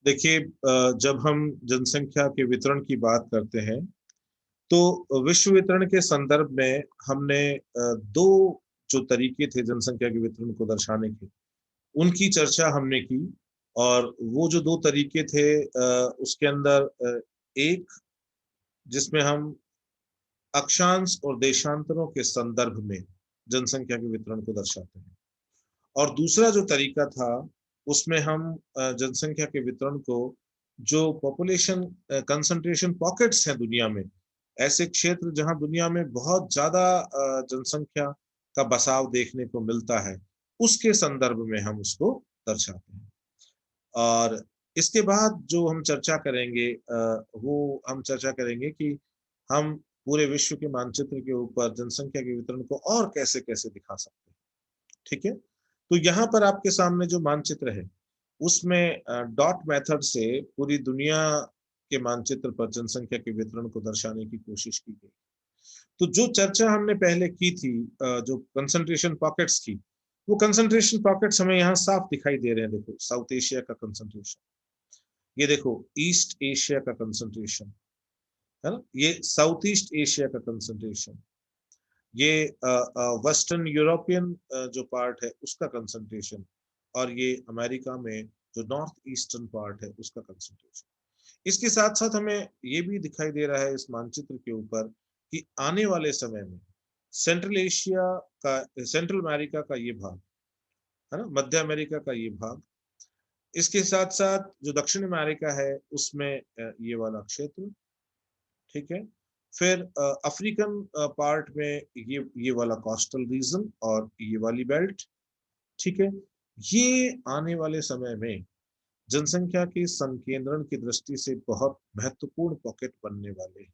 देखिए, जब हम जनसंख्या के वितरण की बात करते हैं तो विश्व वितरण के संदर्भ में हमने दो जो तरीके थे जनसंख्या के वितरण को दर्शाने के, उनकी चर्चा हमने की। और वो जो दो तरीके थे, उसके अंदर एक जिसमें हम अक्षांश और देशांतरों के संदर्भ में जनसंख्या के वितरण को दर्शाते हैं, और दूसरा जो तरीका था उसमें हम जनसंख्या के वितरण को जो पॉपुलेशन कंसंट्रेशन पॉकेट्स हैं दुनिया में, ऐसे क्षेत्र जहां दुनिया में बहुत ज्यादा जनसंख्या का बसाव देखने को मिलता है, उसके संदर्भ में हम उसको दर्शाते हैं। और इसके बाद जो हम चर्चा करेंगे, वो हम चर्चा करेंगे कि हम पूरे विश्व के मानचित्र के ऊपर जनसंख्या के वितरण को और कैसे कैसे दिखा सकते हैं। ठीक है, तो यहाँ पर आपके सामने जो मानचित्र है उसमें डॉट मेथड से पूरी दुनिया के मानचित्र पर जनसंख्या के वितरण को दर्शाने की कोशिश की गई। तो जो चर्चा हमने पहले की थी, जो कंसंट्रेशन पॉकेट्स की, वो कंसंट्रेशन पॉकेट्स हमें यहाँ साफ दिखाई दे रहे हैं। देखो, साउथ एशिया का कंसंट्रेशन, ये देखो ईस्ट एशिया का कंसंट्रेशन, है ना, ये साउथ ईस्ट एशिया का कंसंट्रेशन, ये वेस्टर्न यूरोपियन जो पार्ट है उसका कंसंट्रेशन, और ये अमेरिका में जो नॉर्थ ईस्टर्न पार्ट है उसका कंसंट्रेशन। इसके साथ साथ हमें ये भी दिखाई दे रहा है इस मानचित्र के ऊपर कि आने वाले समय में सेंट्रल एशिया का, सेंट्रल अमेरिका का ये भाग, है ना, मध्य अमेरिका का ये भाग, इसके साथ साथ जो दक्षिण अमेरिका है उसमें ये वाला क्षेत्र, ठीक है, फिर अफ्रीकन पार्ट में ये वाला कोस्टल रीजन और ये वाली बेल्ट, ठीक है। ये आने वाले समय में जनसंख्या के संकेंद्रण की दृष्टि से बहुत महत्वपूर्ण पॉकेट बनने वाले हैं,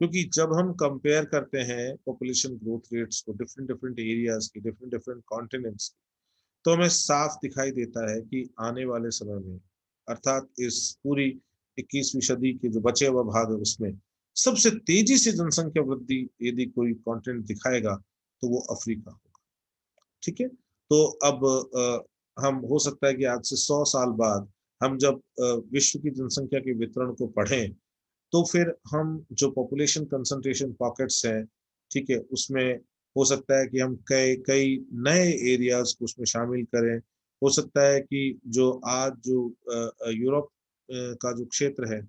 क्योंकि जब हम कंपेयर करते हैं पॉपुलेशन ग्रोथ रेट्स को डिफरेंट डिफरेंट एरियाज की, डिफरेंट डिफरेंट कॉन्टिनेंट्स की, तो हमें साफ दिखाई देता है कि आने वाले समय में, अर्थात इस पूरी 21वीं सदी के जो बचे हुआ भाग है उसमें सबसे तेजी से जनसंख्या वृद्धि यदि कोई कॉन्टिनेंट दिखाएगा तो वो अफ्रीका होगा। ठीक है, तो अब हम हो सकता है कि आज से 100 साल बाद हम जब विश्व की जनसंख्या के वितरण को पढ़ें, तो फिर हम जो पॉपुलेशन कंसंट्रेशन पॉकेट्स हैं, ठीक है, उसमें हो सकता है कि हम कई कई नए एरियाज को उसमें शामिल करें। हो सकता है कि जो आज जो यूरोप का जो क्षेत्र है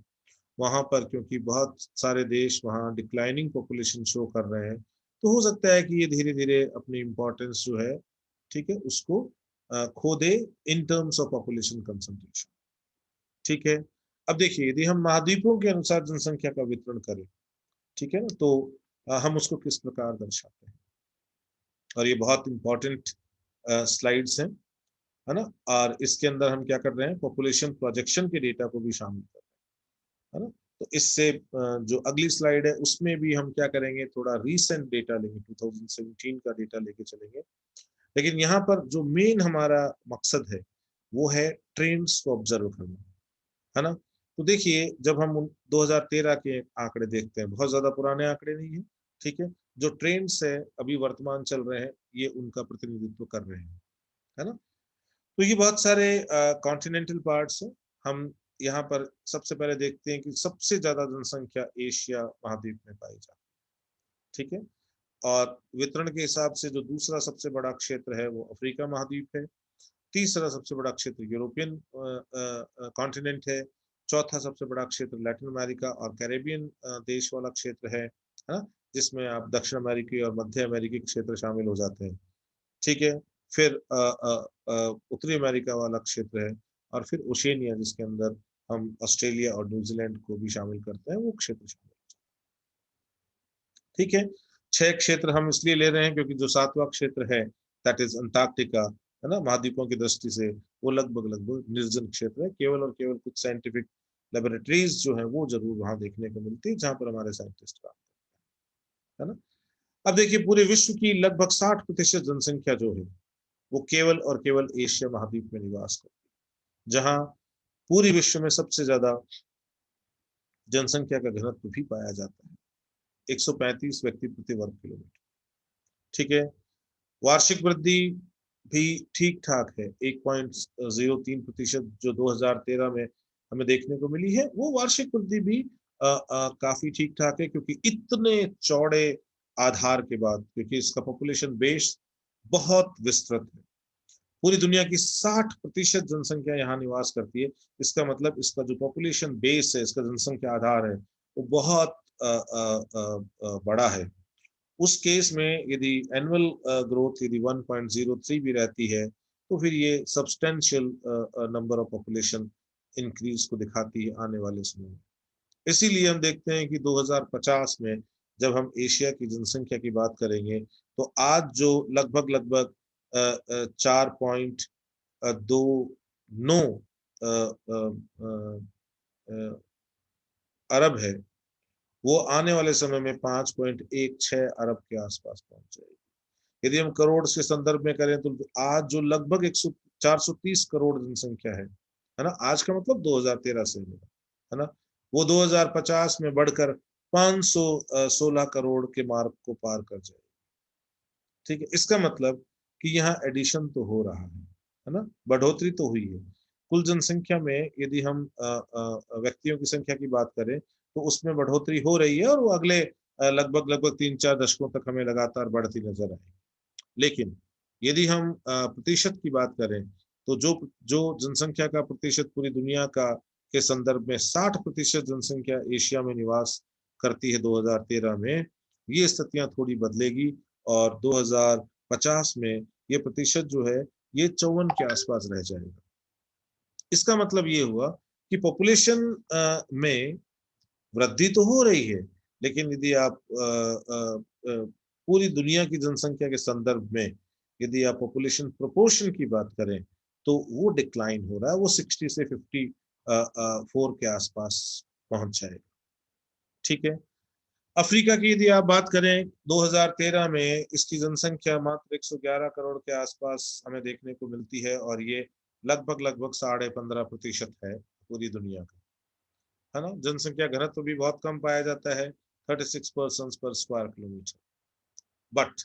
वहां पर, क्योंकि बहुत सारे देश वहाँ डिक्लाइनिंग पॉपुलेशन शो कर रहे हैं, तो हो सकता है कि ये धीरे धीरे अपनी इम्पोर्टेंस जो है, ठीक है, उसको खो दे in terms of population concentration. ठीक है, अब देखिए यदि हम महाद्वीपों के अनुसार जनसंख्या का वितरण करें, ठीक है ना, तो हम उसको किस प्रकार दर्शाते हैं, और ये बहुत इंपॉर्टेंट स्लाइड्स हैं, है ना। और इसके अंदर हम क्या कर रहे हैं, पॉपुलेशन प्रोजेक्शन के डेटा को भी शामिल कर रहे हैं, है ना। तो इससे जो अगली स्लाइड है उसमें भी हम क्या करेंगे, थोड़ा रीसेंट डेटा लेंगे, 2017 का डेटा लेके चलेंगे। लेकिन यहाँ पर जो मेन हमारा मकसद है वो है ट्रेंड्स को ऑब्जर्व करना, है ना। तो देखिए, जब हम 2013 के आंकड़े देखते हैं, बहुत ज्यादा पुराने आंकड़े नहीं है, ठीक है, जो ट्रेंड्स है अभी वर्तमान चल रहे हैं ये उनका प्रतिनिधित्व कर रहे हैं, है ना। तो ये बहुत सारे कॉन्टिनेंटल पार्ट्स हैं। हम यहाँ पर सबसे पहले देखते हैं कि सबसे ज्यादा जनसंख्या एशिया महाद्वीप में पाई जाती है, ठीक है। और वितरण के हिसाब से जो दूसरा सबसे बड़ा क्षेत्र है वो अफ्रीका महाद्वीप है, तीसरा सबसे बड़ा क्षेत्र यूरोपियन कॉन्टिनेंट है, चौथा सबसे बड़ा क्षेत्र लैटिन अमेरिका और कैरेबियन देश वाला क्षेत्र है ना, जिसमें आप दक्षिण अमेरिकी और मध्य अमेरिकी क्षेत्र शामिल हो जाते हैं, ठीक है। फिर उत्तरी अमेरिका वाला क्षेत्र है, और फिर ओशेनिया जिसके अंदर हम ऑस्ट्रेलिया और न्यूजीलैंड को भी शामिल करते हैं, वो क्षेत्र शामिल, ठीक है। 6 क्षेत्र हम इसलिए ले रहे हैं क्योंकि जो सातवां क्षेत्र है, दैट इज अंटार्कटिका, है ना, महाद्वीपों की दृष्टि से वो लगभग लगभग निर्जन क्षेत्र है। केवल और केवल कुछ साइंटिफिक लेबोरेटरीज जो है वो जरूर वहां देखने को मिलती है जहां पर हमारे साइंटिस्ट काम करते हैं, है ना। अब देखिए, पूरे विश्व की लगभग 60% जनसंख्या जो है वो केवल और केवल एशिया महाद्वीप में निवास करती है, जहां पूरी विश्व में सबसे ज्यादा जनसंख्या का घनत्व भी पाया जाता है, 135 व्यक्ति प्रति वर्ग किलोमीटर, ठीक है। वार्षिक वृद्धि भी ठीक ठाक है, 1.03% जो 2013 में हमें देखने को मिली है, वो वार्षिक वृद्धि भी काफी ठीक ठाक है, क्योंकि इतने चौड़े आधार के बाद, क्योंकि इसका पॉपुलेशन बेस बहुत विस्तृत है। पूरी दुनिया की 60% जनसंख्या यहाँ निवास करती है। इसका मतलब इसका जो पॉपुलेशन बेस है, इसका जनसंख्या आधार है, वो बहुत बड़ा है। उस केस में यदि एनुअल ग्रोथ यदि 1.03 भी रहती है, तो फिर ये substantial number of population increase को दिखाती है आने वाले समय में। इसीलिए हम देखते हैं कि 2050 में जब हम एशिया की जनसंख्या की बात करेंगे, तो आज जो लगभग लगभग 4.29 अरब है, वो आने वाले समय में 5.16 अरब के आसपास पहुंच जाएगी। यदि हम करोड़ के संदर्भ में करें, तो आज जो लगभग 430 करोड़ जनसंख्या है ना, आज का मतलब 2013 से है ना, वो 2050 में बढ़कर 516 करोड़ के मार्क को पार कर जाएगी। ठीक है, इसका मतलब कि यहाँ एडिशन तो हो रहा है ना, बढ़ोतरी तो हुई है। कुल जनसंख्या में यदि हम व्यक्तियों की संख्या की बात करें, तो उसमें बढ़ोतरी हो रही है, और वो अगले लगभग लगभग 3-4 दशकों तक हमें लगातार बढ़ती नजर आएगी। लेकिन यदि हम प्रतिशत की बात करें, तो जो जो जनसंख्या का प्रतिशत पूरी दुनिया का के संदर्भ में 60% जनसंख्या एशिया में निवास करती है 2013 में, ये स्थितियां थोड़ी बदलेगी, और 2050 में ये प्रतिशत जो है ये 54 के आसपास रह जाएगा। इसका मतलब ये हुआ कि पॉपुलेशन में वृद्धि तो हो रही है, लेकिन यदि आप पूरी दुनिया की जनसंख्या के संदर्भ में यदि आप पॉपुलेशन प्रोपोर्शन की बात करें, तो वो डिक्लाइन हो रहा है, वो 60 से 54 के आसपास पहुंच जाएगा। ठीक है, अफ्रीका की यदि आप बात करें, 2013 में इसकी जनसंख्या मात्र 111 करोड़ के आसपास हमें देखने को मिलती है, और ये लगभग लगभग 15.5% है पूरी दुनिया का, है ना। जनसंख्या घनत्व भी बहुत कम पाया जाता है, 36 पर्सन पर square kilometre. But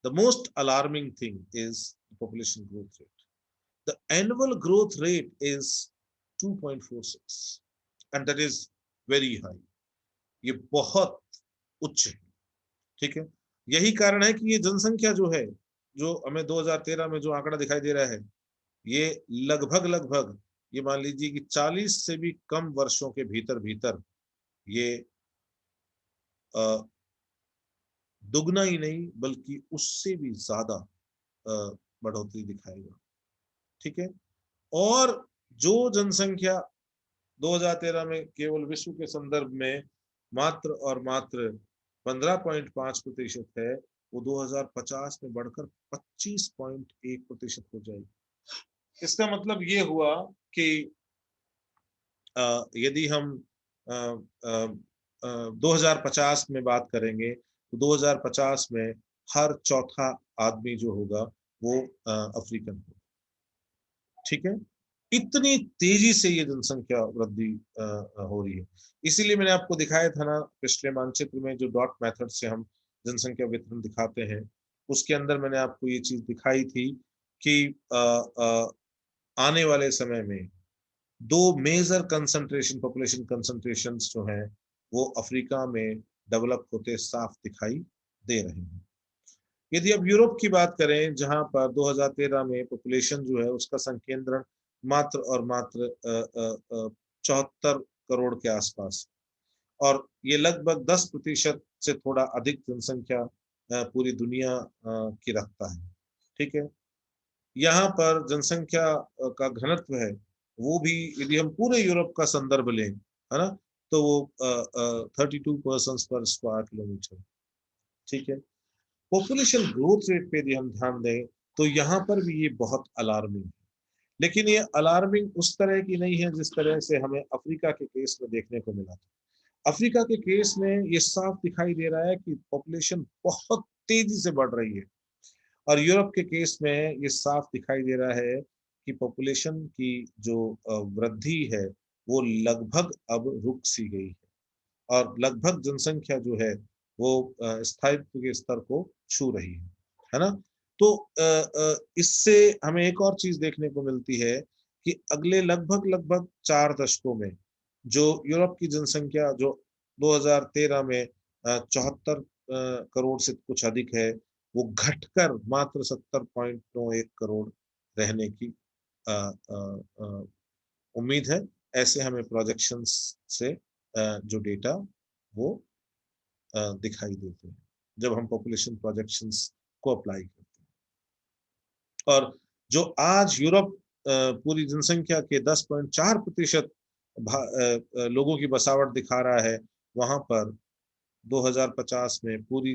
the most alarming thing is population growth rate. The annual growth rate is 2.46 and that is very high. ये बहुत उच्च है। ठीक है, यही कारण है कि ये जनसंख्या जो है, जो हमें 2013 में जो आंकड़ा दिखाई दे रहा है, ये लगभग लगभग ये मान लीजिए कि 40 से भी कम वर्षों के भीतर भीतर ये दुगना ही नहीं बल्कि उससे भी ज्यादा बढ़ोतरी दिखाएगा। ठीक है, और जो जनसंख्या 2013 में केवल विश्व के संदर्भ में मात्र और मात्र 15.5% है, वो 2050 में बढ़कर 25.1% हो जाएगी। इसका मतलब ये हुआ कि यदि हम 2050 में बात करेंगे, तो 2050 में हर चौथा आदमी जो होगा वो अफ्रीकन होगा। ठीक है, इतनी तेजी से ये जनसंख्या वृद्धि हो रही है। इसीलिए मैंने आपको दिखाया था ना, पिछले मानचित्र में जो डॉट मेथड से हम जनसंख्या वितरण दिखाते हैं, उसके अंदर मैंने आपको ये चीज दिखाई थी कि आने वाले समय में दो मेजर कंसंट्रेशन, पॉपुलेशन कंसंट्रेशन जो हैं, वो अफ्रीका में डेवलप होते साफ दिखाई दे रहे हैं। यदि अब यूरोप की बात करें, जहां पर 2013 में पॉपुलेशन जो है उसका संकेंद्रण मात्र और मात्र 74 करोड़ के आसपास, और ये लगभग 10% से थोड़ा अधिक जनसंख्या पूरी दुनिया की रखता है। ठीक है, यहाँ पर जनसंख्या का घनत्व है, वो भी यदि हम पूरे यूरोप का संदर्भ लें, है ना, तो वो 32 पर्सन पर स्क्वायर किलोमीटर। ठीक है, पॉपुलेशन ग्रोथ रेट पे यदि हम ध्यान दें, तो यहाँ पर भी ये बहुत अलार्मिंग है। लेकिन ये अलार्मिंग उस तरह की नहीं है जिस तरह से हमें अफ्रीका के केस में देखने को मिला था। अफ्रीका के केस में ये साफ दिखाई दे रहा है कि पॉपुलेशन बहुत तेजी से बढ़ रही है, और यूरोप के केस में ये साफ दिखाई दे रहा है कि पॉपुलेशन की जो वृद्धि है वो लगभग अब रुक सी गई है, और लगभग जनसंख्या जो है वो स्थायित्व के स्तर को छू रही है ना। तो इससे हमें एक और चीज देखने को मिलती है कि अगले लगभग लगभग 4 दशकों में जो यूरोप की जनसंख्या जो 2013 में 74 करोड़ से कुछ अधिक है, वो घटकर मात्र 70.91 करोड़ रहने की अ, अ, अ, उम्मीद है। ऐसे हमें प्रोजेक्शंस से जो डेटा वो दिखाई देते हैं जब हम पॉपुलेशन प्रोजेक्शंस को अप्लाई करते हैं। और जो आज यूरोप पूरी जनसंख्या के 10.4% लोगों की बसावट दिखा रहा है, वहां पर 2050 में पूरी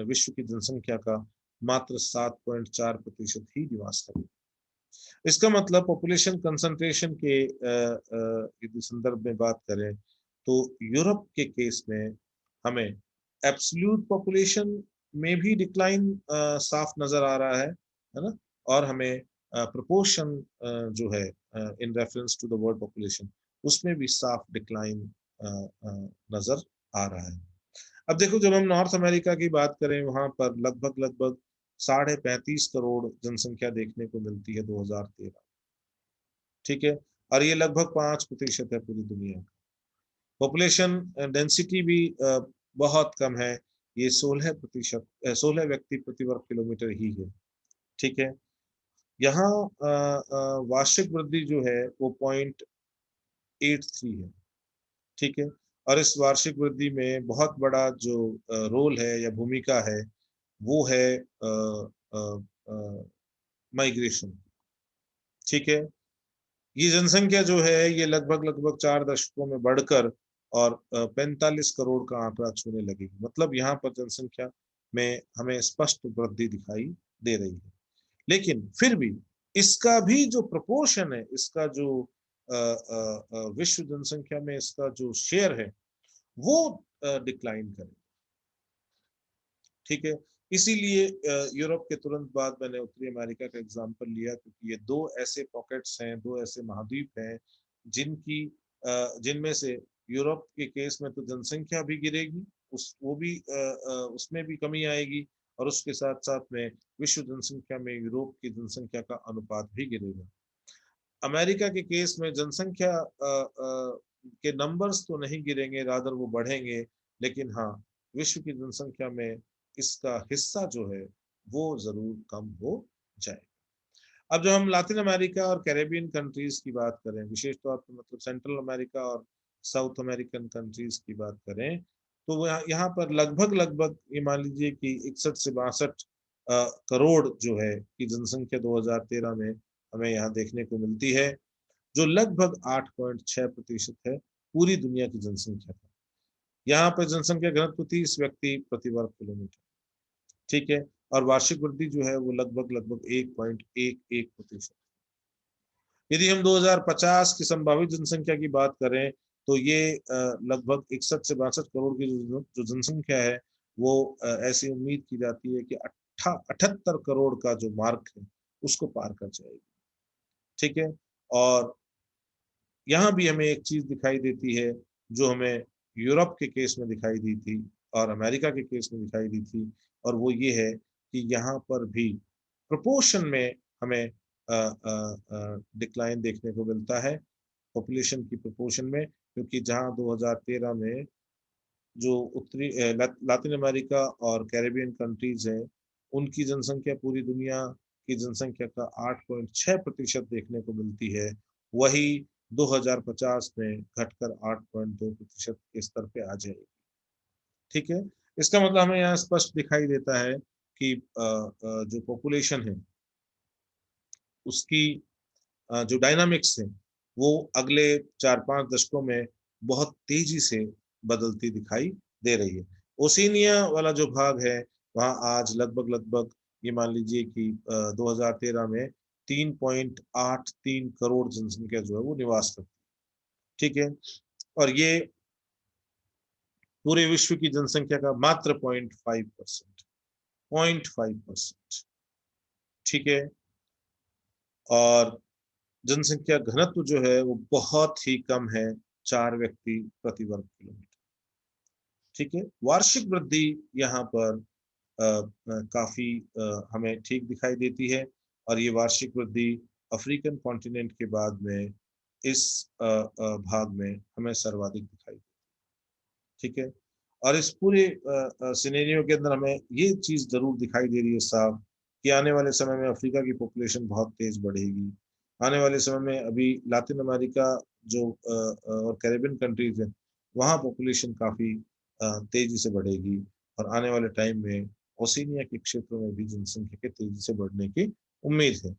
विश्व की जनसंख्या का मात्र 7.4% ही निवास करेगा। इसका मतलब पॉपुलेशन कंसंट्रेशन के यदि संदर्भ में बात करें तो यूरोप के केस में हमें एब्सोल्यूट पॉपुलेशन में भी डिक्लाइन साफ नजर आ रहा है ना, और हमें प्रोपोर्शन जो है in reference to the world population उसमें भी साफ डिक्लाइन नजर आ रहा है। अब देखो, जब हम नॉर्थ अमेरिका की बात करें, वहां पर लगभग लगभग 35.5 करोड़ जनसंख्या देखने को मिलती है 2013। ठीक है, और ये लगभग 5% है पूरी दुनिया का। पॉपुलेशन डेंसिटी भी बहुत कम है, ये 16%, 16 व्यक्ति प्रति वर्ग किलोमीटर ही है। ठीक है, यहाँ वार्षिक वृद्धि जो है वो 0.83 है। ठीक है, और इस वार्षिक वृद्धि में बहुत बड़ा जो रोल है या भूमिका है वो है माइग्रेशन। ठीक है, ये जनसंख्या जो है ये लगभग लगभग 4 दशकों में बढ़कर और 45 करोड़ का आंकड़ा छूने लगेगी। मतलब यहाँ पर जनसंख्या में हमें स्पष्ट वृद्धि दिखाई दे रही है। लेकिन फिर भी इसका भी जो प्रोपोर्शन है, इसका जो विश्व जनसंख्या में इसका जो शेयर है वो डिक्लाइन करे। ठीक है, इसीलिए यूरोप के तुरंत बाद मैंने उत्तरी अमेरिका का एग्जांपल लिया, क्योंकि ये दो ऐसे पॉकेट्स हैं, दो ऐसे महाद्वीप हैं जिनकी जिनमें से यूरोप के केस में तो जनसंख्या भी गिरेगी, वो भी उसमें भी कमी आएगी, और उसके साथ साथ में विश्व जनसंख्या में यूरोप की जनसंख्या का अनुपात भी गिरेगा। अमेरिका के केस में जनसंख्या के नंबर्स तो नहीं गिरेंगे, रादर वो बढ़ेंगे, लेकिन हाँ, विश्व की जनसंख्या में इसका हिस्सा जो है वो जरूर कम हो जाए। अब जो हम लातिन अमेरिका और कैरेबियन कंट्रीज की बात करें, विशेष तौर पर मतलब सेंट्रल अमेरिका और साउथ अमेरिकन कंट्रीज की बात करें, तो यहाँ पर लगभग लगभग ये मान लीजिए कि 61 से 62 करोड़ जो है की जनसंख्या 2013 में हमें यहाँ देखने को मिलती है, जो लगभग 8.6% है पूरी दुनिया की जनसंख्या का। यहाँ पर जनसंख्या घनत्व 30 व्यक्ति प्रति वर्ग किलोमीटर। ठीक है, और वार्षिक वृद्धि जो है वो लगभग लगभग 1.11%। यदि हम 2050 की संभावित जनसंख्या की बात करें तो ये लगभग 61 से 62 करोड़ की जो जनसंख्या है वो ऐसी उम्मीद की जाती है कि 78 करोड़ का जो मार्क है उसको पार कर जाएगी। ठीक है, और यहाँ भी हमें एक चीज दिखाई देती है जो हमें यूरोप के केस में दिखाई दी थी और अमेरिका के केस में दिखाई दी थी, और वो ये है कि यहाँ पर भी प्रोपोर्शन में हमें डिक्लाइन देखने को मिलता है पॉपुलेशन की प्रोपोर्शन में, क्योंकि जहाँ 2013 में जो उत्तरी लातिन अमेरिका और कैरेबियन कंट्रीज हैं उनकी जनसंख्या पूरी दुनिया की जनसंख्या का 8.6% देखने को मिलती है, वही 2050 में घटकर 8.2% के स्तर पे आ जाएगी। ठीक है, इसका मतलब हमें यहाँ स्पष्ट दिखाई देता है कि जो पॉपुलेशन है उसकी जो डायनामिक्स है वो अगले 4-5 दशकों में बहुत तेजी से बदलती दिखाई दे रही है। ओशिनिया वाला जो भाग है वहाँ आज लगभग लगभग ये मान लीजिए कि 2013 में 3.83 करोड़ जनसंख्या जो है वो निवास करती है। ठीक है, और ये पूरे विश्व की जनसंख्या का मात्र 0.5%, 0.5%। ठीक है, और जनसंख्या घनत्व जो है वो बहुत ही कम है, 4 व्यक्ति प्रति वर्ग किलोमीटर। ठीक है, वार्षिक वृद्धि यहाँ पर काफी हमें ठीक दिखाई देती है, और ये वार्षिक वृद्धि अफ्रीकन कॉन्टिनेंट के बाद में इस भाग में हमें सर्वाधिक दिखाई, ठीक है। और इस पूरे सिनेरियो के अंदर हमें ये चीज जरूर दिखाई दे रही है साफ कि आने वाले समय में अफ्रीका की पॉपुलेशन बहुत तेज बढ़ेगी। आने वाले समय में अभी लातिन अमेरिका जो और कैरेबियन कंट्रीज है, वहाँ पॉपुलेशन काफी तेजी से बढ़ेगी। और आने वाले टाइम में ओशिनिया के क्षेत्रों में भी जनसंख्या के तेजी से बढ़ने की उम्मीद है,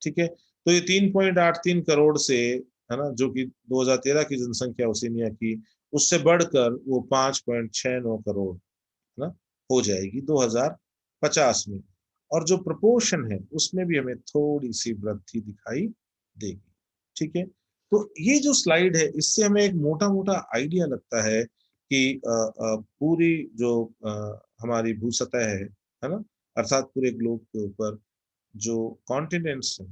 ठीक है। तो ये 3.83 करोड़ से, है ना, जो कि 2013 की जनसंख्या ओशिनिया की, उससे बढ़कर वो 5.69 करोड़, है ना, हो जाएगी 2050 में। और जो प्रपोर्शन है उसमें भी हमें थोड़ी सी वृद्धि दिखाई देगी, ठीक है। तो ये जो स्लाइड है इससे हमें एक मोटा मोटा आइडिया लगता है कि पूरी जो हमारी भूसतह है ना, अर्थात पूरे ग्लोब के ऊपर जो कॉन्टिनेंट्स हैं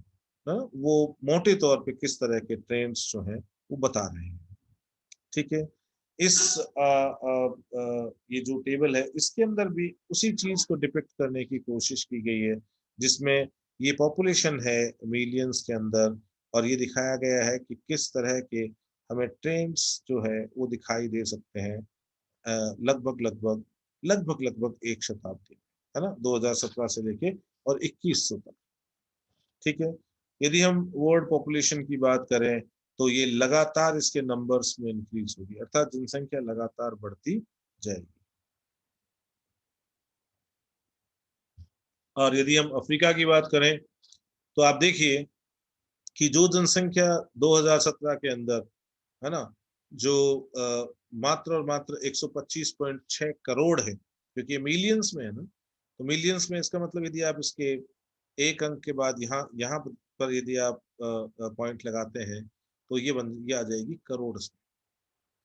ना, वो मोटे तौर पे किस तरह के ट्रेंड्स जो हैं वो बता रहे हैं, ठीक है। इस ये जो टेबल है इसके अंदर भी उसी चीज को डिपिक्ट करने की कोशिश की गई है, जिसमें ये पॉपुलेशन है मिलियंस के अंदर, और ये दिखाया गया है कि किस तरह के हमें ट्रेंड्स जो है वो दिखाई दे सकते हैं लगभग लगभग लगभग लगभग एक शताब्दी, है ना, 2017 से लेके और 2100 तक, ठीक है। यदि हम वर्ल्ड पॉपुलेशन की बात करें तो ये लगातार इसके नंबर्स में इंक्रीज होगी, अर्थात जनसंख्या लगातार बढ़ती जाएगी। और यदि हम अफ्रीका की बात करें तो आप देखिए कि जो जनसंख्या 2017 के अंदर, है ना, जो मात्र और मात्र 125.6 करोड़ है, क्योंकि ये मिलियंस में है ना, तो मिलियंस में इसका मतलब यदि आप इसके एक अंक के बाद यहाँ यहाँ पर यदि आप पॉइंट लगाते हैं तो ये आ जाएगी करोड़ में।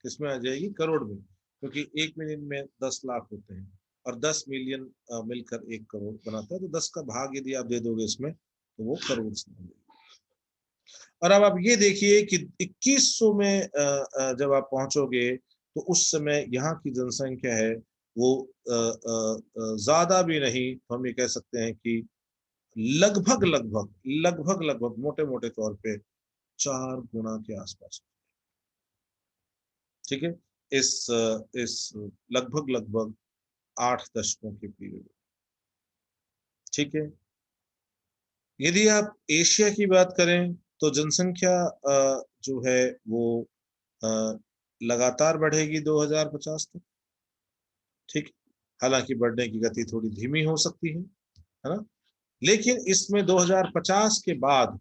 किसमें आ जाएगी? करोड़ में, क्योंकि 1 मिलियन में 10 लाख होते हैं और 10 मिलियन मिलकर 1 करोड़ बनाता है, तो 10 का भाग यदि आप दे दोगे इसमें तो वो करोड़ में आ जाएगी। और अब आप ये देखिए कि 2100 में जब आप पहुंचोगे तो उस समय यहाँ की जनसंख्या है वो ज्यादा भी नहीं, तो हम ये कह सकते हैं कि लगभग लगभग लगभग लगभग मोटे मोटे तौर पे 4 गुना के आसपास, ठीक है। इस लगभग लगभग 8 दशकों के पीरियड, ठीक है। यदि आप एशिया की बात करें तो जनसंख्या जो है वो अ, लगातार बढ़ेगी 2050 तक, ठीक। हालांकि बढ़ने की गति थोड़ी धीमी हो सकती है ना, लेकिन इसमें 2050 के बाद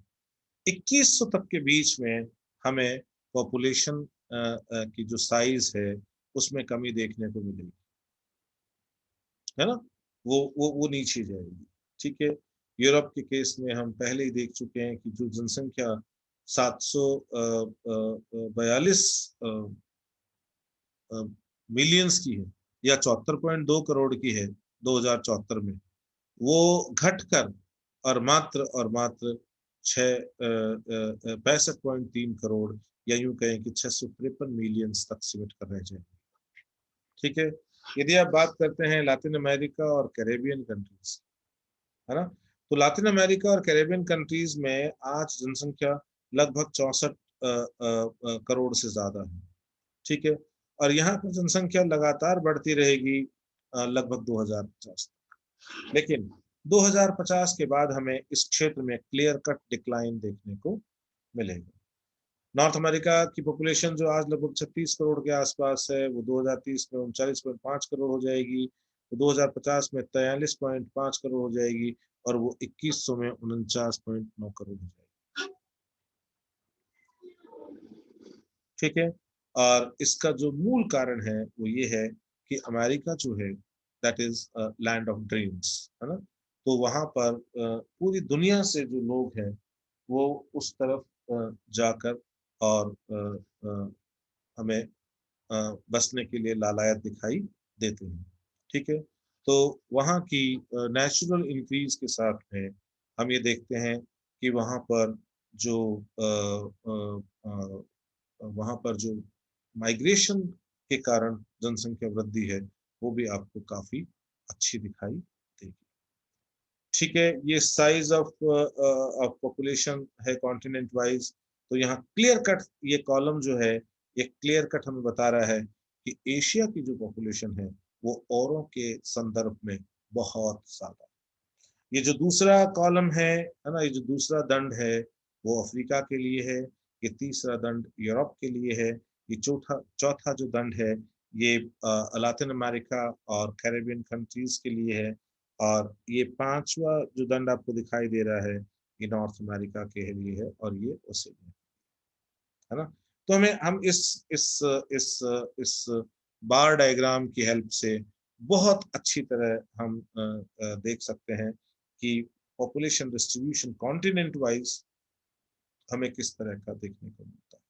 2100 तक के बीच में हमें पॉपुलेशन की जो साइज है उसमें कमी देखने को मिलेगी, है ना, वो नीचे जाएगी, ठीक है। यूरोप के केस में हम पहले ही देख चुके हैं कि जो जनसंख्या 742 मिलियंस की है या 74.2 करोड़ की है 2074 में, वो घटकर और मात्र 65.3 करोड़ या यूं कहें कि 653 मिलियंस तक सिमट कर रह जाएंगे, ठीक है। यदि आप बात करते हैं लातिन अमेरिका और कैरेबियन कंट्रीज, है ना, तो लातिन अमेरिका और कैरेबियन कंट्रीज में आज जनसंख्या लगभग 64 करोड़ से ज्यादा है, ठीक है। और यहाँ पर जनसंख्या लगातार बढ़ती रहेगी लगभग 2050, लेकिन 2050 के बाद हमें इस क्षेत्र में क्लियर कट डिक्लाइन देखने को मिलेगा। नॉर्थ अमेरिका की पॉपुलेशन जो आज लगभग 36 करोड़ के आसपास है, वो 2030 में 39.5 करोड़ हो जाएगी, वो 2050 में 43.5 करोड़ हो जाएगी, और वो 2100 में 49.9 करोड़ हो जाएगी, ठीक है। और इसका जो मूल कारण है वो ये है कि अमेरिका जो है that is land of dreams, है ना, तो वहां पर पूरी दुनिया से जो लोग हैं वो उस तरफ जाकर और हमें बसने के लिए लालायत दिखाई देते हैं, ठीक है। तो वहाँ की नेचुरल इंक्रीज के साथ में हम ये देखते हैं कि जो वहाँ पर जो माइग्रेशन के कारण जनसंख्या वृद्धि है वो भी आपको काफी अच्छी दिखाई देगी, ठीक है, ये साइज ऑफ पॉपुलेशन है कॉन्टिनेंट वाइज। तो यहाँ क्लियर कट ये कॉलम जो है ये क्लियर कट हमें बता रहा है कि एशिया की जो पॉपुलेशन है वो औरों के संदर्भ में बहुत ज्यादा। ये जो दूसरा कॉलम है ना, ये जो दूसरा दंड है वो अफ्रीका के लिए है, ये तीसरा दंड यूरोप के लिए है, ये चौथा चौथा जो दंड है ये लातिन अमेरिका और कैरेबियन कंट्रीज के लिए है, और ये पांचवा जो दंड आपको दिखाई दे रहा है ये नॉर्थ अमेरिका के लिए है, और ये ओशिनिया है ना। तो हम इस बार डायग्राम की हेल्प से बहुत अच्छी तरह हम देख सकते हैं कि पॉपुलेशन डिस्ट्रीब्यूशन कॉन्टिनेंट वाइज हमें किस तरह का देखने को मिलता है।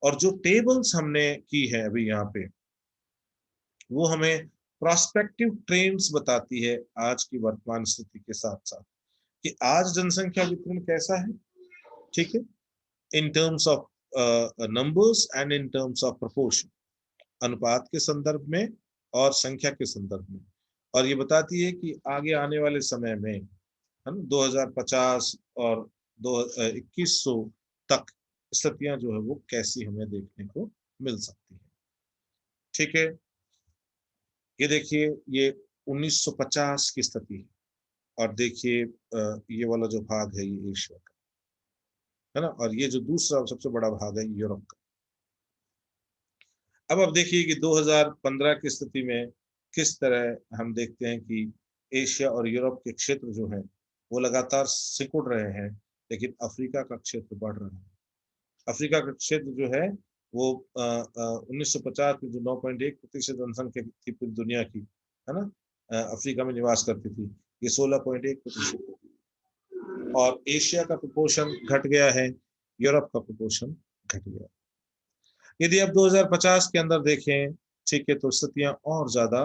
और जो टेबल्स हमने की है अभी यहाँ पे वो हमें प्रोस्पेक्टिव ट्रेंड्स बताती है आज की वर्तमान स्थिति के साथ साथ कि आज जनसंख्या वितरण कैसा है, ठीक है, इन terms of numbers and in terms of proportion, अनुपात के संदर्भ में और संख्या के संदर्भ में। और ये बताती है कि आगे आने वाले समय में हम 2050 और 2100 तक स्थितियां जो है वो कैसी हमें देखने को मिल सकती है। ठीक है, ये देखिए ये 1950 की स्थिति है, और देखिए ये वाला जो भाग है ये एशिया का है ना, और ये जो दूसरा सबसे बड़ा भाग है यूरोप का। अब देखिए कि 2015 की स्थिति में किस तरह हम देखते हैं कि एशिया और यूरोप के क्षेत्र जो हैं वो लगातार सिकुड़ रहे हैं, लेकिन अफ्रीका का क्षेत्र बढ़ रहा है। अफ्रीका का क्षेत्र जो है वो 1950 में जो 9.1% जनसंख्या थी पूरी दुनिया की, है ना, अफ्रीका में निवास करती थी, ये 16.1%, और एशिया का प्रोपोर्शन घट गया है, यूरोप का प्रोपोर्शन घट गया। यदि आप 2050 के अंदर देखें, ठीक है, तो स्थितियां और ज्यादा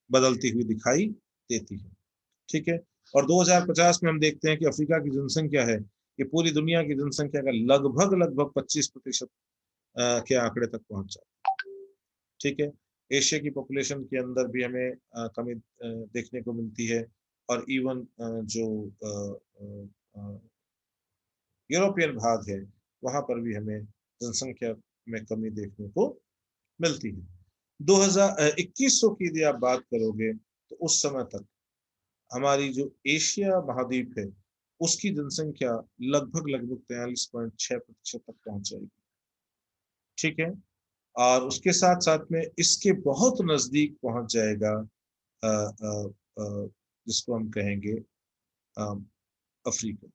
बदलती हुई दिखाई देती है। ठीक है, और 2050 में हम देखते हैं कि अफ्रीका की जनसंख्या है ये पूरी दुनिया की जनसंख्या का लगभग लगभग 25% के आंकड़े तक पहुंच जाए। ठीक है, एशिया की पॉपुलेशन के अंदर भी हमें कमी देखने को मिलती है, और इवन जो यूरोपियन भाग है वहां पर भी हमें जनसंख्या में कमी देखने को मिलती है। 2100 की यदि आप बात करोगे तो उस समय तक हमारी जो एशिया महाद्वीप है उसकी जनसंख्या लगभग लगभग 43.6% तक पहुंच जाएगी। ठीक है, और उसके साथ साथ में इसके बहुत नजदीक पहुंच जाएगा जिसको हम कहेंगे अफ्रीका।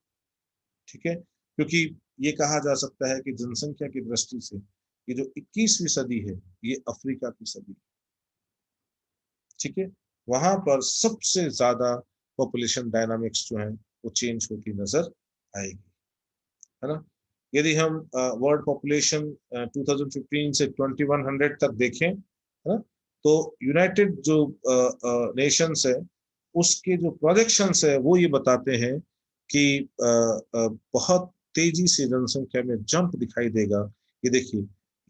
ठीक है, क्योंकि ये कहा जा सकता है कि जनसंख्या की दृष्टि से ये जो 21वीं सदी है ये अफ्रीका की सदी है। ठीक है, वहां पर सबसे ज्यादा पॉपुलेशन डायनामिक्स जो है वो चेंज होती नजर आएगी, है ना। यदि हम वर्ल्ड पॉपुलेशन 2015 से 2100 तक देखें, है ना, तो यूनाइटेड जो नेशंस है उसके जो प्रोजेक्शंस है वो ये बताते हैं कि बहुत तेजी से जनसंख्या में जंप दिखाई देगा। ये देखिए,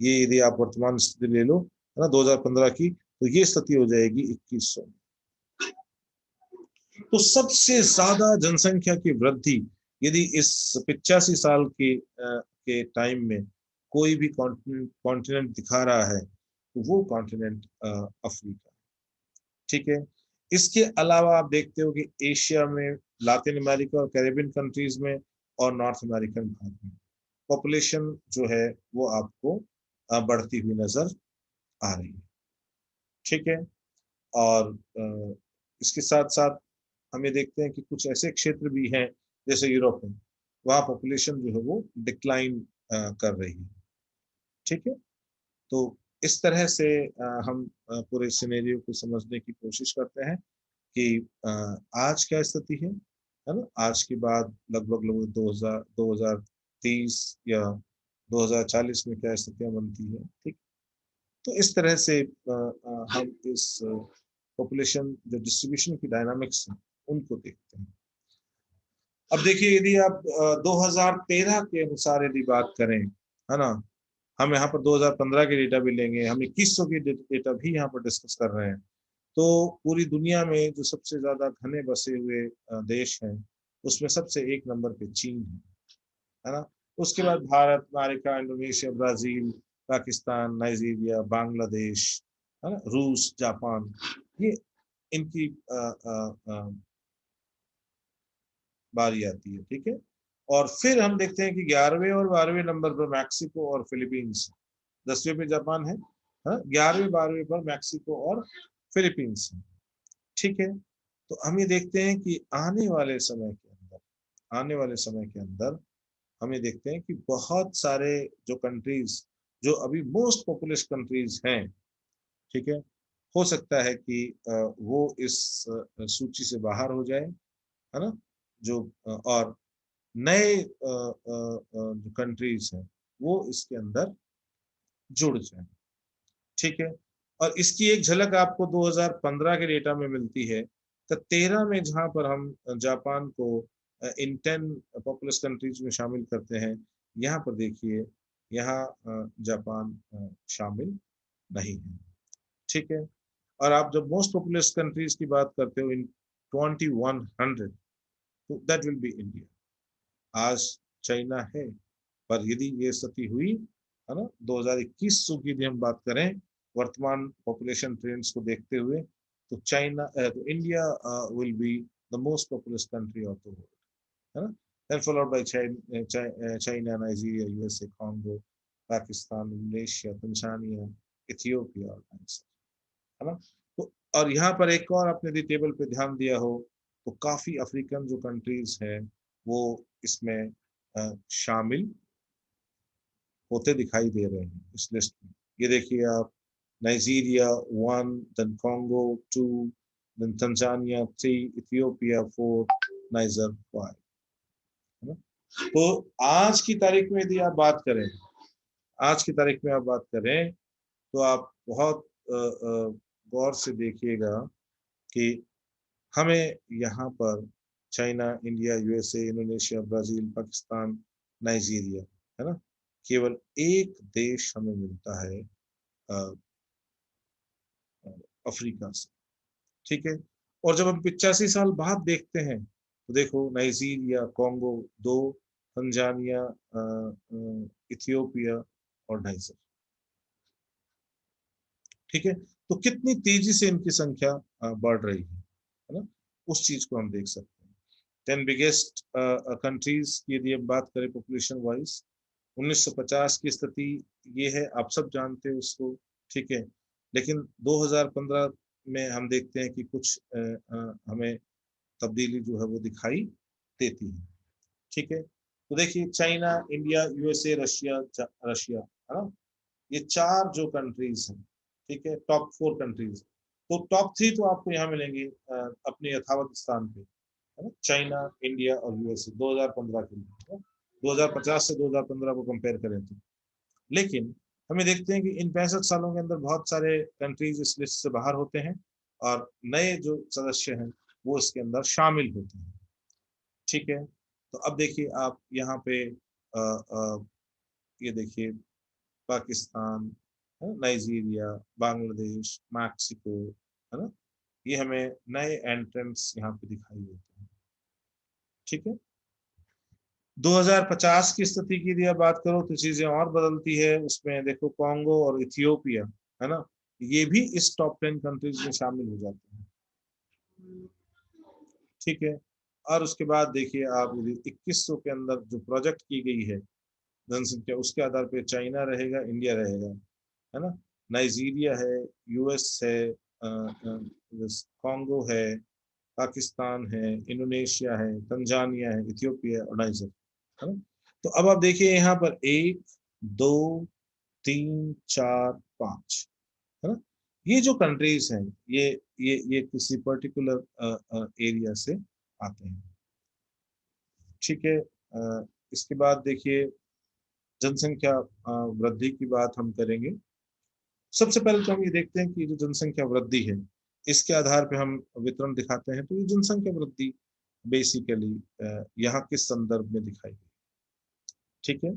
ये यदि आप वर्तमान स्थिति ले लो, है ना, 2015 की, तो ये स्थिति हो जाएगी 2100। तो सबसे ज्यादा जनसंख्या की वृद्धि यदि इस 85 साल के टाइम में कोई भी कॉन्टिनेंट दिखा रहा है तो वो कॉन्टिनेंट अफ्रीका। ठीक है, इसके अलावा आप देखते हो कि एशिया में, लातिन अमेरिका और कैरेबियन कंट्रीज में और नॉर्थ अमेरिकन भाग में पॉपुलेशन जो है वो आपको बढ़ती हुई नजर आ रही है। ठीक है, और इसके साथ साथ हम ये देखते हैं कि कुछ ऐसे क्षेत्र भी हैं जैसे यूरोप में, वहाँ पॉपुलेशन जो है वो डिक्लाइन कर रही है। ठीक है, तो इस तरह से हम पूरे सिनेरियो को समझने की कोशिश करते हैं कि आज क्या स्थिति है ना, आज के बाद लगभग लगभग 2030 या 2040 में क्या स्थितियां बनती है। ठीक, तो इस तरह से हम इस पॉपुलेशन जो डिस्ट्रीब्यूशन की डायनामिक्स है उनको देखते हैं। अब देखिए, यदि आप 2013 के अनुसार यदि बात करें, है ना, हम यहाँ पर 2015 के डेटा भी लेंगे, हम 2100 के डेटा भी यहाँ पर डिस्कस कर रहे हैं, तो पूरी दुनिया में जो सबसे ज्यादा घने बसे हुए देश हैं, उसमें सबसे एक नंबर पे चीन है ना। उसके बाद Bharat, America, Indonesia, Brazil, Pakistan, Nigeria, Bangladesh, है ना, रूस, जापान, ये इनकी बारी आती है। ठीक है, और फिर हम देखते हैं कि 11वें और 12वें नंबर पर मैक्सिको और फिलीपींस, 10वें पे जापान है, 11वें 12वें पर मैक्सिको और फिलीपींस है। ठीक है, तो हम ये देखते हैं कि आने वाले समय के अंदर हम ये देखते हैं कि बहुत सारे जो कंट्रीज, जो अभी मोस्ट पॉपुलस कंट्रीज हैं, ठीक है, हो सकता है कि वो इस सूची से बाहर हो जाए, है ना, जो और नए जो कंट्रीज हैं वो इसके अंदर जुड़ जाए। ठीक है, और इसकी एक झलक आपको 2015 के डेटा में मिलती है। तो 13 में जहां पर हम जापान को इन 10 पॉपुलस कंट्रीज में शामिल करते हैं, यहाँ पर देखिए, यहाँ जापान शामिल नहीं है। ठीक है, और आप जब मोस्ट पॉपुलस कंट्रीज की बात करते हो इन 2100, तो दैट विल बी इंडिया। आज चाइना है, पर यदि ये स्थिति हुई, है ना, 2021 की यदि हम बात करें वर्तमान पॉपुलेशन ट्रेंड्स को देखते हुए, तो चाइना तो India will be the most populous country of the world, है ना, then followed by China, Nigeria, USA, Congo, Pakistan, Malaysia, Tanzania, Ethiopia और है ना। तो और यहाँ पर एक और आपने यदि टेबल पे ध्यान दिया हो, तो काफी अफ्रीकन जो कंट्रीज हैं वो इसमें शामिल होते दिखाई दे रहे हैं इस लिस्ट में। ये देखिए आप, Nigeria 1, then Congo 2, then Tanzania 3, Ethiopia 4, Niger 5, है ना। तो आज की तारीख में यदि आप बात करें, आज की तारीख में आप बात करें, तो आप बहुत गौर से देखिएगा कि हमें यहाँ पर China, India, USA, Indonesia, Brazil, Pakistan, Nigeria, है ना, केवल एक देश हमें मिलता है अफ्रीका से। ठीक है, और जब हम 85 साल बाद देखते हैं, तो देखो नाइजीरिया, कॉन्गो 2, तंजानिया, इथियोपिया और नाइजर। ठीक है, तो कितनी तेजी से इनकी संख्या बढ़ रही है ना, उस चीज को हम देख सकते हैं। 10 बिगेस्ट कंट्रीज की यदि हम बात करें पॉपुलेशन वाइज, 1950 की स्थिति ये है, आप सब जानते हैं उसको। ठीक है, लेकिन 2015 में हम देखते हैं कि कुछ हमें तब्दीली जो है वो दिखाई देती है। ठीक है, तो देखिए China, India, USA, Russia, Russia, है ना, ये 4 जो कंट्रीज हैं, ठीक है, टॉप 4 कंट्रीज। तो टॉप 3 तो आपको यहाँ मिलेंगे अपने यथावत स्थान पे, है ना, चाइना, इंडिया और यूएसए 2015 के लिए। 2050 से 2015 को कंपेयर करें तो, लेकिन हमें देखते हैं कि इन 65 सालों के अंदर बहुत सारे कंट्रीज इस लिस्ट से बाहर होते हैं और नए जो सदस्य हैं वो इसके अंदर शामिल होते हैं। ठीक है, तो अब देखिए आप यहाँ पे ये देखिए, पाकिस्तान, नाइजीरिया, बांग्लादेश, मैक्सिको, है ना, ये हमें नए एंट्रेंट्स यहाँ पे दिखाई देते हैं। ठीक है, 2050 की स्थिति की यदि बात करो तो चीजें और बदलती है। उसमें देखो कॉन्गो और इथियोपिया, है ना, ये भी इस टॉप 10 कंट्रीज में शामिल हो जाते हैं। ठीक है, और उसके बाद देखिए आप, यदि 2100 के अंदर जो प्रोजेक्ट की गई है जनसंख्या, उसके आधार पे चाइना रहेगा, इंडिया रहेगा, है ना, नाइजीरिया है, यूएस है, कॉन्गो है, पाकिस्तान है, इंडोनेशिया है, तंजानिया है, इथियोपिया और नाइजर, है ना। तो अब आप देखिए यहाँ पर 1, 2, 3, 4, 5, है ना, ये जो कंट्रीज हैं, ये किसी पर्टिकुलर एरिया से आते हैं। ठीक है, इसके बाद देखिए जनसंख्या वृद्धि की बात हम करेंगे। सबसे पहले तो हम ये देखते हैं कि जो जनसंख्या वृद्धि है, इसके आधार पे हम वितरण दिखाते हैं। तो ये जनसंख्या वृद्धि बेसिकली यहाँ किस संदर्भ में दिखाई गई। ठीक है,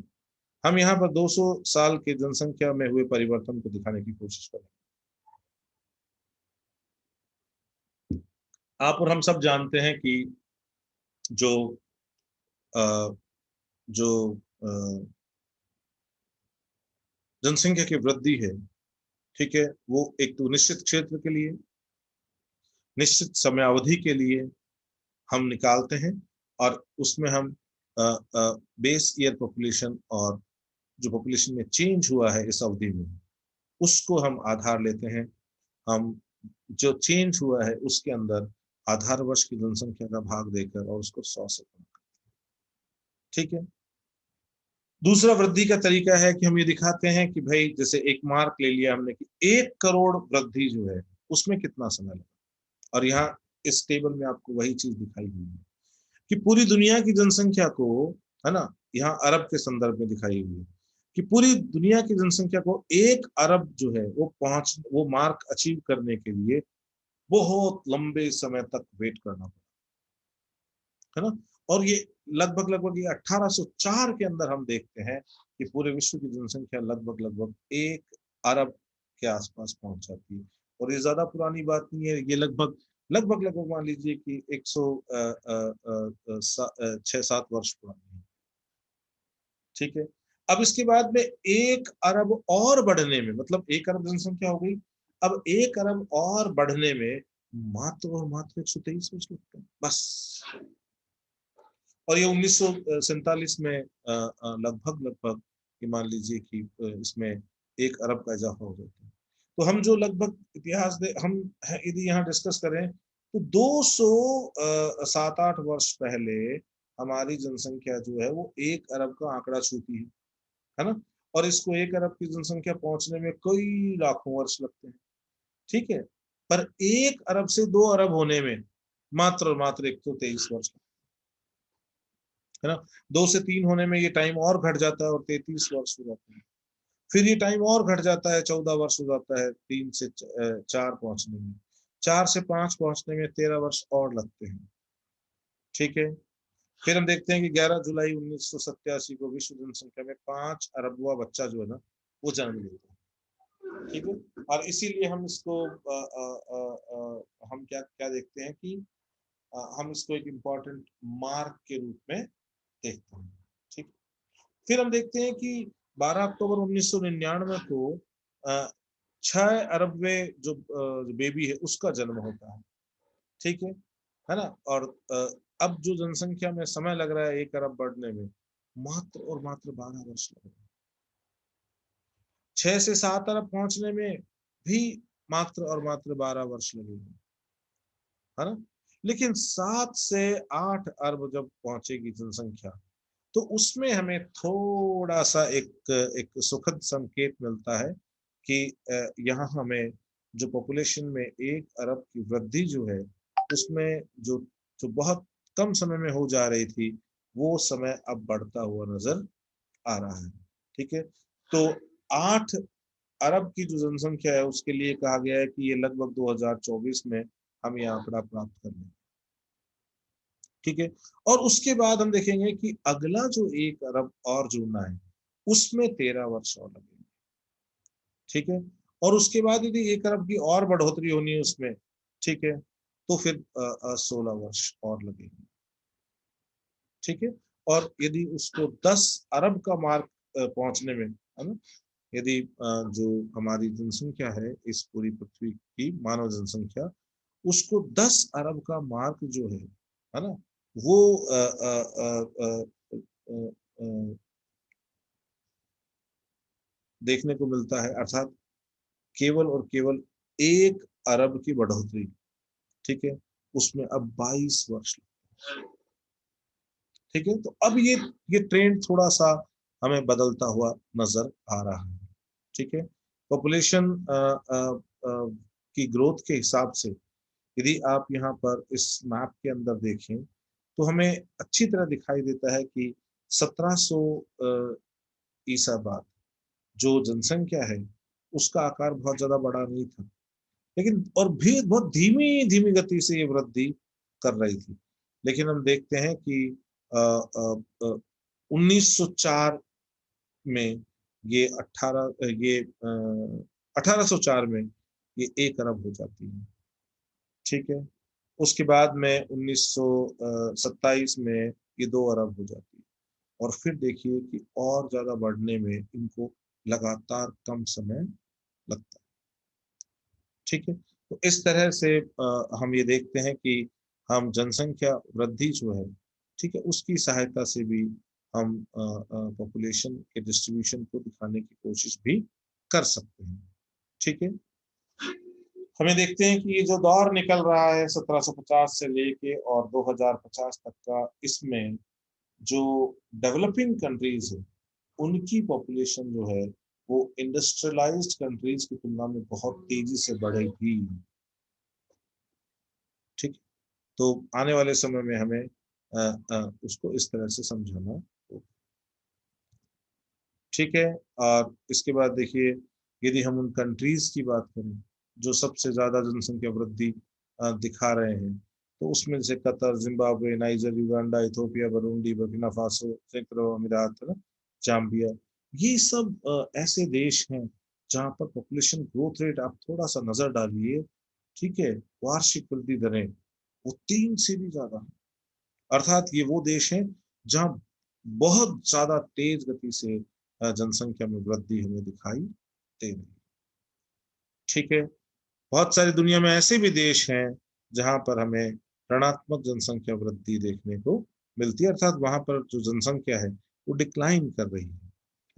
हम यहाँ पर 200 साल के जनसंख्या में हुए परिवर्तन को दिखाने की कोशिश करें। आप और हम सब जानते हैं कि जो अ, जो जनसंख्या की वृद्धि है, ठीक है, वो एक तो निश्चित क्षेत्र के लिए, निश्चित समयावधि के लिए हम निकालते हैं, और उसमें हम बेस ईयर पॉपुलेशन और जो पॉपुलेशन में चेंज हुआ है इस अवधि में, उसको हम आधार लेते हैं। हम जो चेंज हुआ है उसके अंदर आधार वर्ष की जनसंख्या का भाग देकर और उसको 100 से कम, ठीक है। दूसरा वृद्धि का तरीका है कि हम ये दिखाते हैं कि भाई जैसे एक मार्क ले लिया हमने कि 1 करोड़ वृद्धि जो है उसमें कितना समय लगा, और यहाँ इस टेबल में आपको वही चीज दिखाई हुई है कि पूरी दुनिया की जनसंख्या को, है ना, यहाँ अरब के संदर्भ में दिखाई हुई है कि पूरी दुनिया की जनसंख्या को 1 अरब जो है वो मार्क अचीव करने के लिए बहुत लंबे समय तक वेट करना पड़ा, है ना। और ये लगभग लगभग ये 1804 के अंदर हम देखते हैं कि पूरे विश्व की जनसंख्या लगभग लगभग 1 अरब के आसपास पहुंच जाती है। और ये ज्यादा पुरानी बात नहीं है, ये लगभग लगभग लगभग मान लीजिए कि 106-7 वर्ष पुरानी है, ठीक है। अब इसके बाद में 1 अरब और बढ़ने में, मतलब 1 अरब जनसंख्या हो गई, अब 1 अरब और बढ़ने में मात्र और मात्र 123 वर्ष लगते हैं बस। और ये 1947 में लगभग लगभग ये मान लीजिए कि इसमें 1 अरब का इजाफा हो जाता है। तो हम जो लगभग इतिहास हम यदि यहाँ डिस्कस करें तो 207-8 वर्ष पहले हमारी जनसंख्या जो है वो 1 अरब का आंकड़ा छूती है ना। और इसको 1 अरब की जनसंख्या पहुंचने में कई लाखों वर्ष लगते हैं, ठीक है। पर 1 अरब से 2 अरब होने में मात्र और मात्र 123 वर्ष, है ना। 2 से 3 होने में ये टाइम और घट जाता है और 33 वर्ष हो जाता है। फिर ये टाइम और घट जाता है, 14 वर्ष हो जाता है 3 से 4 पहुंचने में। 4 से 5 पहुंचने में 13 वर्ष और लगते हैं, ठीक है। फिर हम देखते हैं कि 11 जुलाई 1987 को विश्व जनसंख्या में 5 अरबवा बच्चा जो है ना वो जन्म लेता है, ठीक है। और इसीलिए हम इसको हम क्या क्या देखते हैं कि हम इसको एक इम्पोर्टेंट मार्क के रूप में देखते हैं, ठीक। फिर हम देखते हैं कि 12 अक्टूबर 1999 को 6 अरबवे जो बेबी है उसका जन्म होता है, ठीक है ना। और अब जो जनसंख्या में समय लग रहा है 1 अरब बढ़ने में, मात्र और मात्र 12 वर्ष लग रहे हैं। 6 से 7 अरब पहुंचने में भी मात्र और मात्र 12 वर्ष लगेंगे, है ना। लेकिन 7 से 8 अरब जब पहुंचेगी जनसंख्या, तो उसमें हमें थोड़ा सा एक सुखद संकेत मिलता है कि यहाँ हमें जो पॉपुलेशन में 1 अरब की वृद्धि जो है उसमें जो जो बहुत कम समय में हो जा रही थी वो समय अब बढ़ता हुआ नजर आ रहा है, ठीक है। तो 8 अरब की जो जनसंख्या है उसके लिए कहा गया है कि ये लगभग 2024 में हम ये आंकड़ा प्राप्त कर लेंगे, ठीक है। और उसके बाद हम देखेंगे कि अगला जो 1 अरब और जुड़ना है उसमें 13 वर्ष और लगेंगे, ठीक है। और उसके बाद यदि 1 अरब की और बढ़ोतरी होनी है उसमें, ठीक है, तो फिर 16 वर्ष और लगेंगे, ठीक है। और यदि उसको 10 अरब का मार्क पहुंचने में, है ना, यदि जो हमारी जनसंख्या है इस पूरी पृथ्वी की मानव जनसंख्या, उसको 10 अरब का मार्क जो है ना, वो अ, अ, देखने को मिलता है, अर्थात केवल और केवल 1 अरब की बढ़ोतरी, ठीक है, उसमें अब 22 वर्ष, ठीक है। तो अब ये ट्रेंड थोड़ा सा हमें बदलता हुआ नजर आ रहा है, ठीक है। पॉपुलेशन की ग्रोथ के हिसाब से यदि आप यहाँ पर इस मैप के अंदर देखें तो हमें अच्छी तरह दिखाई देता है कि 1700 ईसा बाद जो जनसंख्या है उसका आकार बहुत ज्यादा बड़ा नहीं था, लेकिन और भी बहुत धीमी धीमी गति से ये वृद्धि कर रही थी। लेकिन हम देखते हैं कि 1904 में ये 1804 में ये 1 अरब हो जाती है, ठीक है। उसके बाद में 1927 में ये 2 अरब हो जाती है, और फिर देखिए कि और ज्यादा बढ़ने में इनको लगातार कम समय लगता है। ठीक है, तो इस तरह से हम ये देखते हैं कि हम जनसंख्या वृद्धि जो है, ठीक है, उसकी सहायता से भी हम पॉपुलेशन के डिस्ट्रीब्यूशन को दिखाने की कोशिश भी कर सकते हैं। ठीक है, हमें देखते हैं कि ये जो दौर निकल रहा है 1750 से लेके और 2050 तक का, इसमें जो डेवलपिंग कंट्रीज है उनकी पॉपुलेशन जो है वो इंडस्ट्रियलाइज्ड कंट्रीज की तुलना में बहुत तेजी से बढ़ेगी। ठीक, तो आने वाले समय में हमें उसको इस तरह से समझाना होगा। ठीक है, और इसके बाद देखिए, यदि हम उन कंट्रीज की बात करें जो सबसे ज्यादा जनसंख्या वृद्धि दिखा रहे हैं, तो उसमें से Qatar, Zimbabwe, niger, Uganda, Ethiopia, Burundi, Burkina Faso, संयुक्त अरब अमीरात, है ना, जाम्बिया, ये सब ऐसे देश हैं जहां पर पॉपुलेशन ग्रोथ रेट आप थोड़ा सा नजर डालिए, ठीक है, वार्षिक वृद्धि दरें वो 3 से भी ज्यादा है। अर्थात ये वो देश हैं जहां बहुत ज्यादा तेज गति से जनसंख्या में वृद्धि हमें दिखाई दे रही है। ठीक है, बहुत सारी दुनिया में ऐसे भी देश हैं जहां पर हमें ऋणात्मक जनसंख्या वृद्धि देखने को मिलती है, अर्थात वहां पर जो जनसंख्या है वो डिक्लाइन कर रही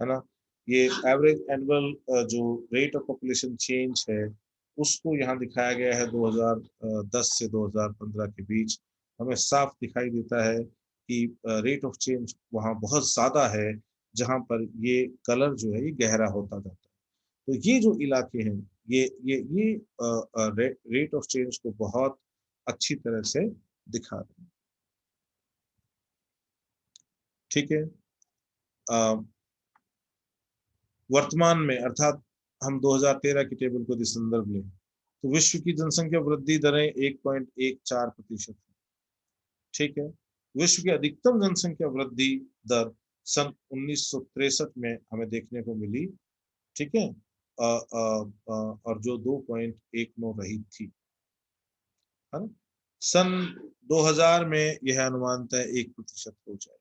है ना। ये एवरेज एनुअल जो रेट ऑफ पॉपुलेशन चेंज है उसको यहाँ दिखाया गया है 2010 से 2015 के बीच। हमें साफ दिखाई देता है कि रेट ऑफ चेंज वहाँ बहुत ज्यादा है, जहाँ पर ये कलर जो है ये गहरा होता जाता है। तो ये जो इलाके हैं ये रेट ऑफ चेंज को बहुत अच्छी तरह से दिखा रहे हैं। ठीक है, वर्तमान में अर्थात हम 2013 की टेबल को यदि संदर्भ लें तो विश्व की जनसंख्या वृद्धि दरें 1.14%। ठीक है, विश्व की अधिकतम जनसंख्या वृद्धि दर सन 1963 में हमें देखने को मिली। ठीक है, और जो 2.19 रही थी, है ना। सन 2000 में यह अनुमानतः 1% हो जाए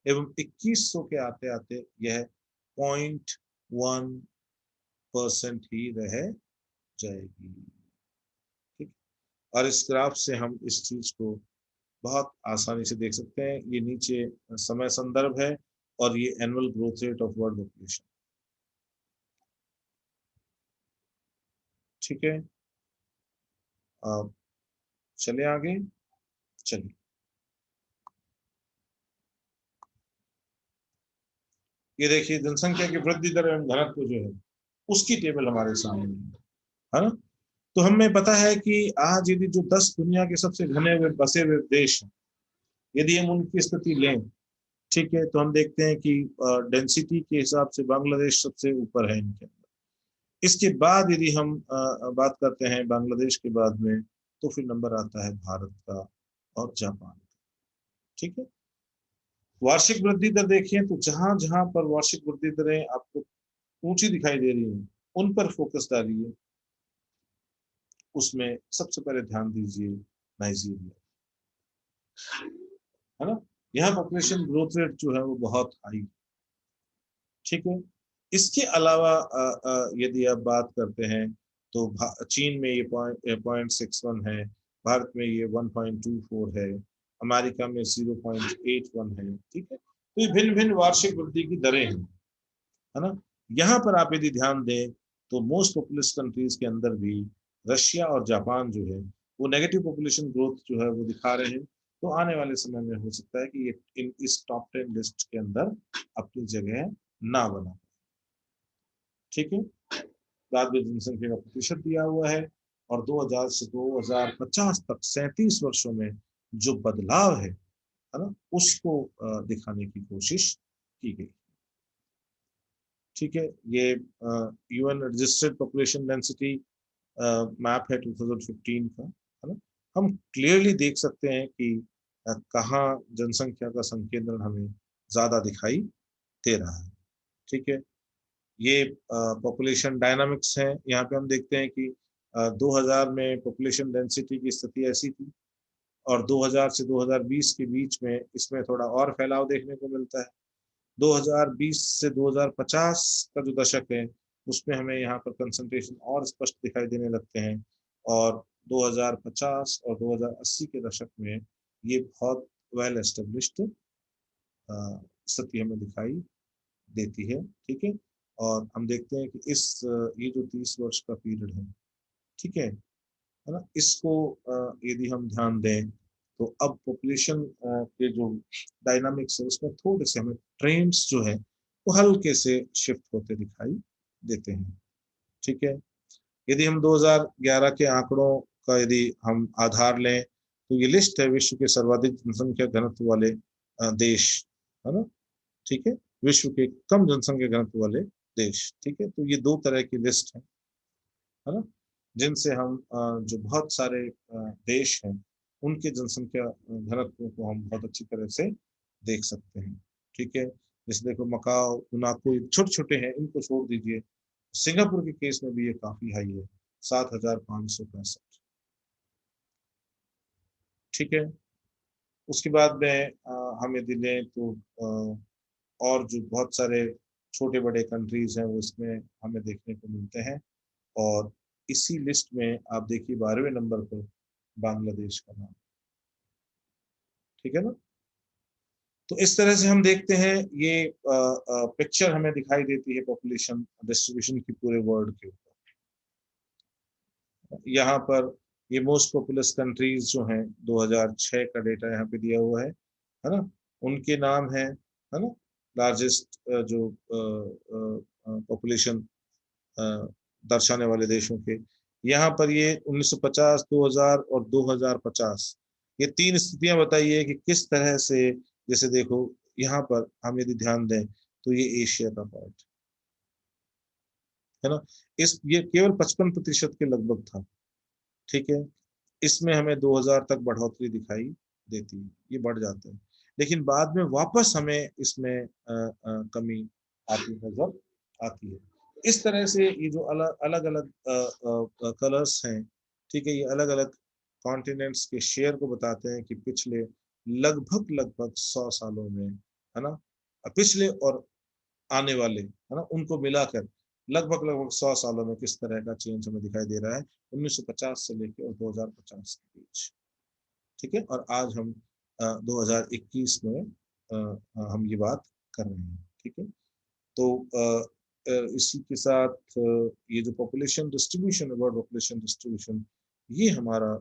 एवं 2100 के आते आते यह 0.1% ही रह जाएगी। ठीक, और इस ग्राफ से हम इस चीज को बहुत आसानी से देख सकते हैं। ये नीचे समय संदर्भ है और ये annual growth rate of world population. ठीक है, अब चले आगे, चलिए ये देखिए जनसंख्या की वृद्धि दर एवं घनत्व जो है उसकी टेबल हमारे सामने है ना। तो हमें पता है कि आज यदि जो 10 दुनिया के सबसे घने हुए बसे हुए देश हैं, यदि हम उनकी स्थिति लें, ठीक है, तो हम देखते हैं कि डेंसिटी के हिसाब से बांग्लादेश सबसे ऊपर है इनके अंदर। इसके बाद यदि हम बात करते हैं बांग्लादेश के बाद में, तो फिर नंबर आता है भारत का और जापान का। ठीक है, वार्षिक वृद्धि दर देखिए तो जहां जहां पर वार्षिक वृद्धि दरें आपको ऊंची दिखाई दे रही हैं उन पर फोकस डालिए। उसमें सबसे पहले ध्यान दीजिए नाइजीरिया, है ना। यहाँ पॉपुलेशन ग्रोथ रेट जो है वो बहुत हाई। ठीक है, इसके अलावा यदि आप बात करते हैं तो चीन में ये 0.61 है, भारत में ये 1.24 है, अमेरिका में 0.81 है। ठीक है, तो ये भिन्न भिन्न वार्षिक वृद्धि की दरें हैं, है ना। यहाँ पर आप यदि ध्यान दें तो मोस्ट पॉपुलस कंट्रीज के अंदर भी रशिया और जापान जो है वो नेगेटिव पॉपुलेशन ग्रोथ जो है वो दिखा रहे हैं। तो आने वाले समय में हो सकता है कि ये इस टॉप 10 लिस्ट के अंदर अपनी जगह ना बना। ठीक है, बाद में जनसंख्या का प्रतिशत दिया हुआ है और 2000 से 2050 तक 37 वर्षों में जो बदलाव है ना, उसको दिखाने की कोशिश की गई। ठीक है, ये UN registered population density map है 2015 का, है ना। हम क्लियरली देख सकते हैं कि कहाँ जनसंख्या का संकेंद्रण हमें ज्यादा दिखाई दे रहा है। ठीक है, ये पॉपुलेशन डायनामिक्स है। यहाँ पे हम देखते हैं कि 2000 में पॉपुलेशन डेंसिटी की स्थिति ऐसी थी, और 2000 से 2020 के बीच में इसमें थोड़ा और फैलाव देखने को मिलता है। 2020 से 2050 का जो दशक है, उसमें हमें यहाँ पर कंसंट्रेशन और स्पष्ट दिखाई देने लगते हैं, और 2050 और 2080 के दशक में ये बहुत वेल एस्टेब्लिश्ड स्थिति हमें दिखाई देती है। ठीक है, और हम देखते हैं कि ये जो 30 वर्ष का पीरियड है ना, इसको यदि हम ध्यान दें, तो अब पॉपुलेशन के जो डायनामिक्स है उसमें थोड़े से हमें ट्रेंड्स जो है वो हल्के से शिफ्ट होते दिखाई देते हैं। ठीक है, यदि हम 2011 के आंकड़ों का यदि हम आधार लें, तो ये लिस्ट है विश्व के सर्वाधिक जनसंख्या घनत्व वाले देश, है ना। ठीक है, विश्व के कम जनसंख्या घनत्व वाले देश। ठीक है, तो ये दो तरह की लिस्ट है ना, जिनसे हम जो बहुत सारे देश हैं उनके जनसंख्या घनत्व को हम बहुत अच्छी तरह से देख सकते हैं। ठीक है, जैसे देखो मकाओ, मोनाको, छोटे छोटे हैं, इनको छोड़ दीजिए। सिंगापुर के केस में भी ये काफी हाई है, 7,565। ठीक है, उसके बाद में हम यदि लें तो और जो बहुत सारे छोटे बड़े कंट्रीज हैं वो इसमें हमें देखने को मिलते हैं, और इसी लिस्ट में आप देखिए 12वें नंबर पर बांग्लादेश का नाम। ठीक है ना, तो इस तरह से हम देखते हैं ये पिक्चर हमें दिखाई देती है पॉपुलेशन डिस्ट्रीब्यूशन की पूरे वर्ल्ड के ऊपर। यहाँ पर ये मोस्ट पॉपुलस कंट्रीज जो हैं, 2006 का डेटा यहाँ पे दिया हुआ है ना, उनके नाम है ना, लार्जेस्ट जो पॉपुलेशन दर्शाने वाले देशों के। यहाँ पर ये 1950, 2000 और 2050, ये तीन स्थितियां बताइए कि किस तरह से, जैसे देखो यहाँ पर हम यदि ध्यान दें तो ये एशिया का पार्ट है ना, ये केवल 55% के लगभग था। ठीक है, इसमें हमें 2000 तक बढ़ोतरी दिखाई देती है, ये बढ़ जाते हैं, लेकिन बाद में वापस हमें इसमें कमी आती नजर आती है। इस तरह से ये जो अलग अलग अलग कलर्स हैं, ठीक है, ये अलग अलग कॉन्टिनेंट्स के शेयर को बताते हैं कि पिछले लगभग लगभग 100 सालों में, है ना, पिछले और आने वाले, है ना, उनको मिलाकर लगभग लगभग 100 सालों में किस तरह का चेंज हमें दिखाई दे रहा है 1950 से लेकर और 2050 के बीच। ठीक है, और आज हम 2021 में हम ये बात कर रहे हैं। ठीक है, तो इसी के साथ ये जो पॉपुलेशन डिस्ट्रीब्यूशन है, वर्ल्ड पॉपुलेशन डिस्ट्रीब्यूशन, ये हमारा